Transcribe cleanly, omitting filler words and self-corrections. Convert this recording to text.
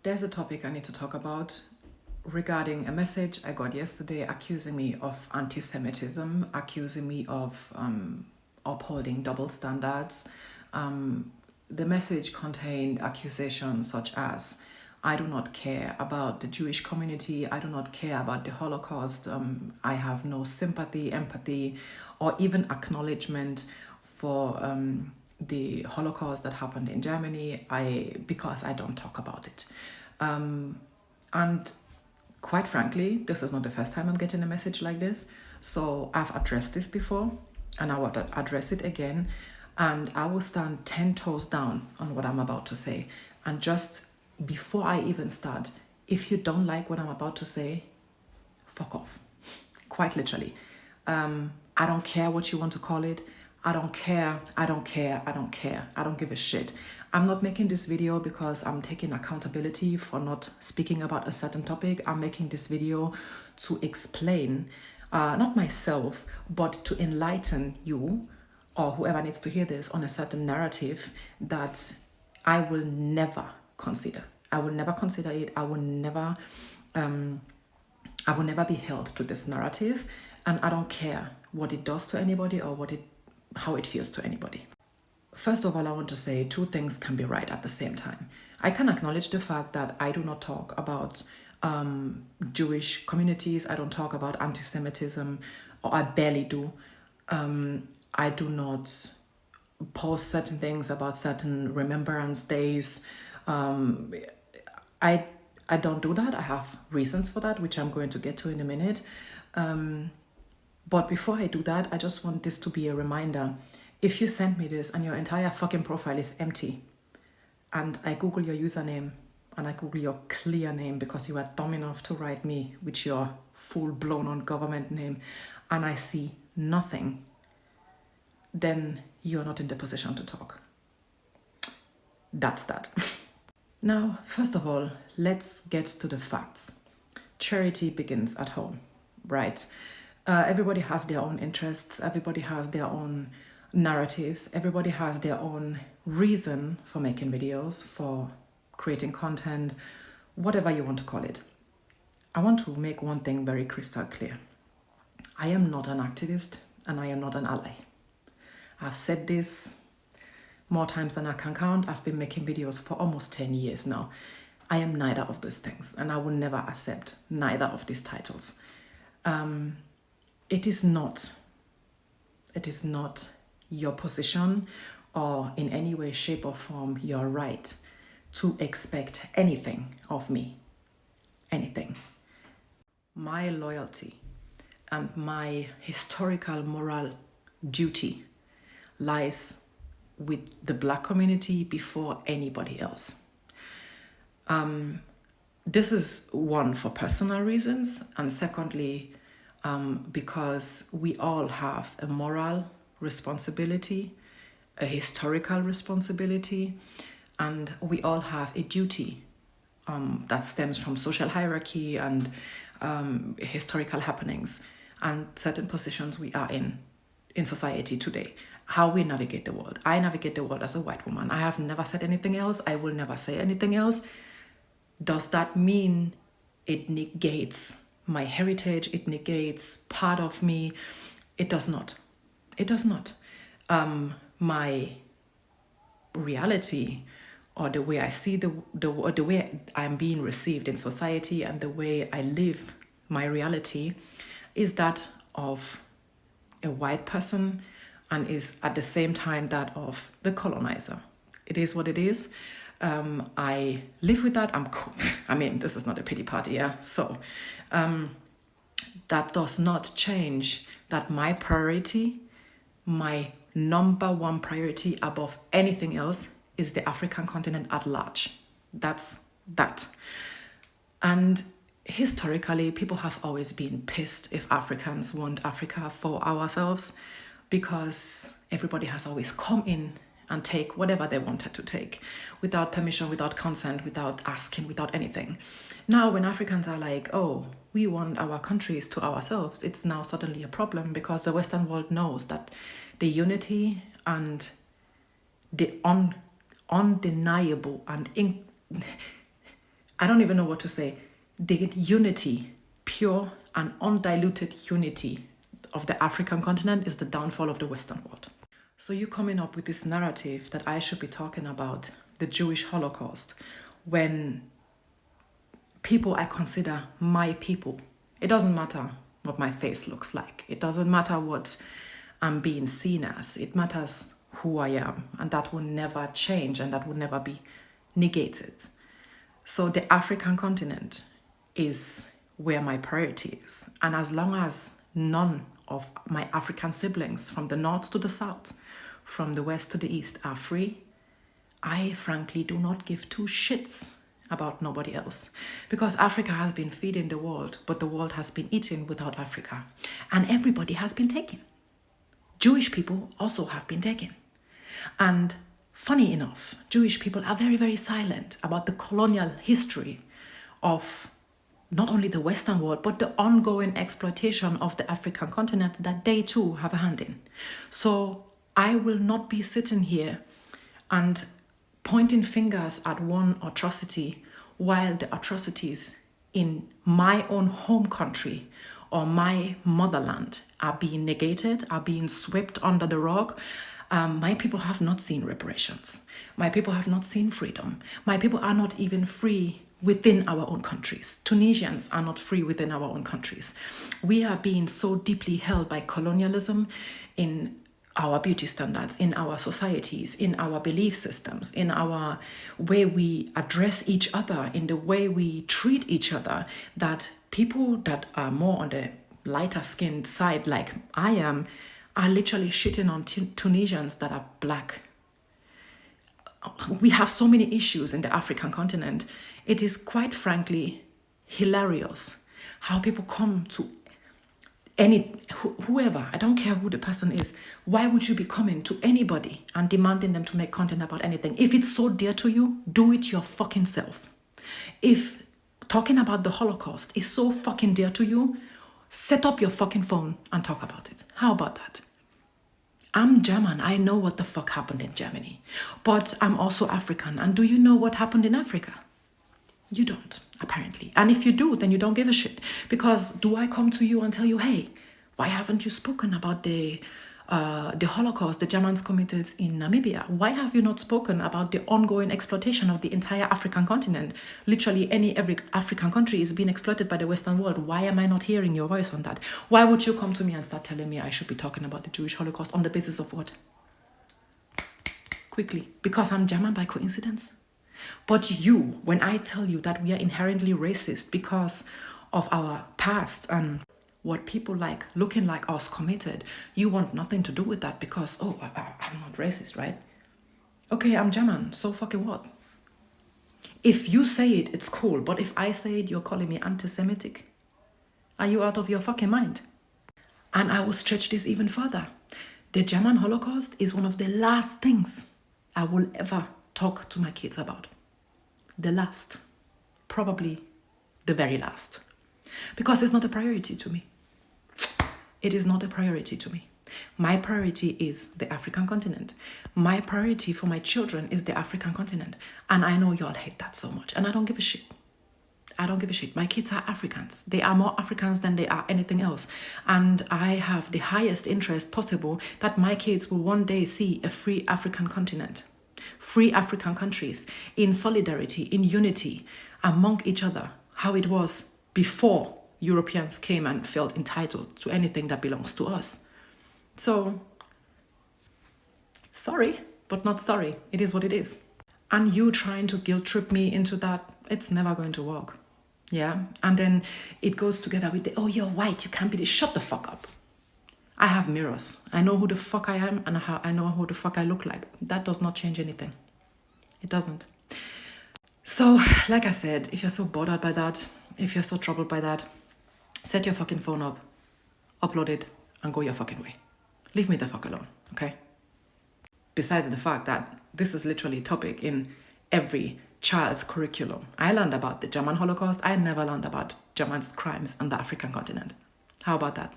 There's a topic I need to talk about regarding a message I got yesterday accusing me of anti-Semitism, accusing me of upholding double standards. The message contained accusations such as, I do not care about the Jewish community, I do not care about the Holocaust, I have no sympathy, empathy, or even acknowledgement for the Holocaust that happened in Germany, because I don't talk about it. And quite frankly, this is not the first time I'm getting a message like this. So I've addressed this before and I will address it again. And I will stand 10 toes down on what I'm about to say. And just before I even start, if you don't like what I'm about to say, fuck off. Quite literally. I don't care what you want to call it. I don't care. I don't give a shit. I'm not making this video because I'm taking accountability for not speaking about a certain topic. I'm making this video to explain, not myself, but to enlighten you or whoever needs to hear this on a certain narrative that I will never consider. I will never consider it. I will never be held to this narrative, and I don't care what it does to anybody or how it feels to anybody. First of all, I want to say two things can be right at the same time. I can acknowledge the fact that I do not talk about Jewish communities. I don't talk about anti-Semitism, or I barely do. I do not post certain things about certain remembrance days. I don't do that. I have reasons for that, which I'm going to get to in a minute. But before I do that, I just want this to be a reminder. If you send me this and your entire fucking profile is empty, and I Google your username and I Google your clear name because you are dumb enough to write me with your full-blown on government name, and I see nothing, then you're not in the position to talk. That's that. Now, first of all, let's get to the facts. Charity begins at home, right? Everybody has their own interests. Everybody has their own narratives. Everybody has their own reason for making videos, for creating content, whatever you want to call it. I want to make one thing very crystal clear. I am not an activist and I am not an ally. I've said this more times than I can count. I've been making videos for almost 10 years now. I am neither of those things, and I will never accept neither of these titles. It is not your position or in any way, shape or form your right to expect anything of me. Anything. My loyalty and my historical moral duty lies with the Black community before anybody else. This is one, for personal reasons, and secondly, because we all have a moral responsibility, a historical responsibility, and we all have a duty that stems from social hierarchy and historical happenings and certain positions we are in society today. How we navigate the world. I navigate the world as a white woman. I have never said anything else. I will never say anything else. Does that mean it negates my heritage? It negates part of me? It does not. It does not. My reality, or the way I see the way I'm being received in society and the way I live my reality, is that of a white person, and is at the same time that of the colonizer. It is what it is. I live with that. I'm cool. I mean, this is not a pity party, yeah? So that does not change that my priority, my number one priority above anything else, is the African continent at large. That's that. And historically, people have always been pissed if Africans want Africa for ourselves, because everybody has always come in and take whatever they wanted to take without permission, without consent, without asking, without anything. Now, when Africans are like, oh, we want our countries to ourselves, it's now suddenly a problem, because the Western world knows that the unity and the undeniable and I don't even know what to say. The unity, pure and undiluted unity of the African continent is the downfall of the Western world. So you coming up with this narrative that I should be talking about the Jewish Holocaust when people I consider my people, it doesn't matter what my face looks like. It doesn't matter what I'm being seen as. It matters who I am, and that will never change and that will never be negated. So the African continent is where my priority is. And as long as none of my African siblings from the north to the south, from the west to the east are free, I frankly do not give two shits about nobody else. Because Africa has been feeding the world, but the world has been eating without Africa. And everybody has been taken. Jewish people also have been taken. And funny enough, Jewish people are very, very silent about the colonial history of not only the Western world, but the ongoing exploitation of the African continent that they too have a hand in. So I will not be sitting here and pointing fingers at one atrocity while the atrocities in my own home country or my motherland are being negated, are being swept under the rug. My people have not seen reparations. My people have not seen freedom. My people are not even free within our own countries. Tunisians are not free within our own countries. We are being so deeply held by colonialism in our beauty standards, in our societies, in our belief systems, in our way we address each other, in the way we treat each other, that people that are more on the lighter skinned side, like I am, are literally shitting on Tunisians that are black. We have so many issues in the African continent. It is quite frankly hilarious how people come to whoever, I don't care who the person is, why would you be coming to anybody and demanding them to make content about anything? If it's so dear to you, do it your fucking self. If talking about the Holocaust is so fucking dear to you, set up your fucking phone and talk about it. How about that? I'm German. I know what the fuck happened in Germany. But I'm also African. And do you know what happened in Africa? You don't, apparently. And if you do, then you don't give a shit. Because do I come to you and tell you, hey, why haven't you spoken about the Holocaust the Germans committed in Namibia? Why have you not spoken about the ongoing exploitation of the entire African continent? Literally every African country is being exploited by the Western world. Why am I not hearing your voice on that? Why would you come to me and start telling me I should be talking about the Jewish Holocaust on the basis of what? Quickly. Because I'm German by coincidence? But you, when I tell you that we are inherently racist because of our past and what people like looking like us committed, you want nothing to do with that because, oh, I'm not racist, right? Okay, I'm German, so fucking what? If you say it, it's cool, but if I say it, you're calling me antisemitic? Are you out of your fucking mind? And I will stretch this even further. The German Holocaust is one of the last things I will ever talk to my kids about. The last. Probably the very last. Because it's not a priority to me. It is not a priority to me. My priority is the African continent. My priority for my children is the African continent. And I know y'all hate that so much. And I don't give a shit. I don't give a shit. My kids are Africans. They are more Africans than they are anything else. And I have the highest interest possible that my kids will one day see a free African continent. Free African countries in solidarity, in unity among each other, how it was before Europeans came and felt entitled to anything that belongs to us. So, sorry, but not sorry. It is what it is. And you trying to guilt trip me into that, it's never going to work. Yeah? And then it goes together with the, oh, you're white, you can't be this. Shut the fuck up. I have mirrors. I know who the fuck I am and I know who the fuck I look like. That does not change anything. It doesn't. So, like I said, if you're so bothered by that, if you're so troubled by that, set your fucking phone up, upload it, and go your fucking way. Leave me the fuck alone, okay? Besides the fact that this is literally a topic in every child's curriculum. I learned about the German Holocaust. I never learned about Germans' crimes on the African continent. How about that?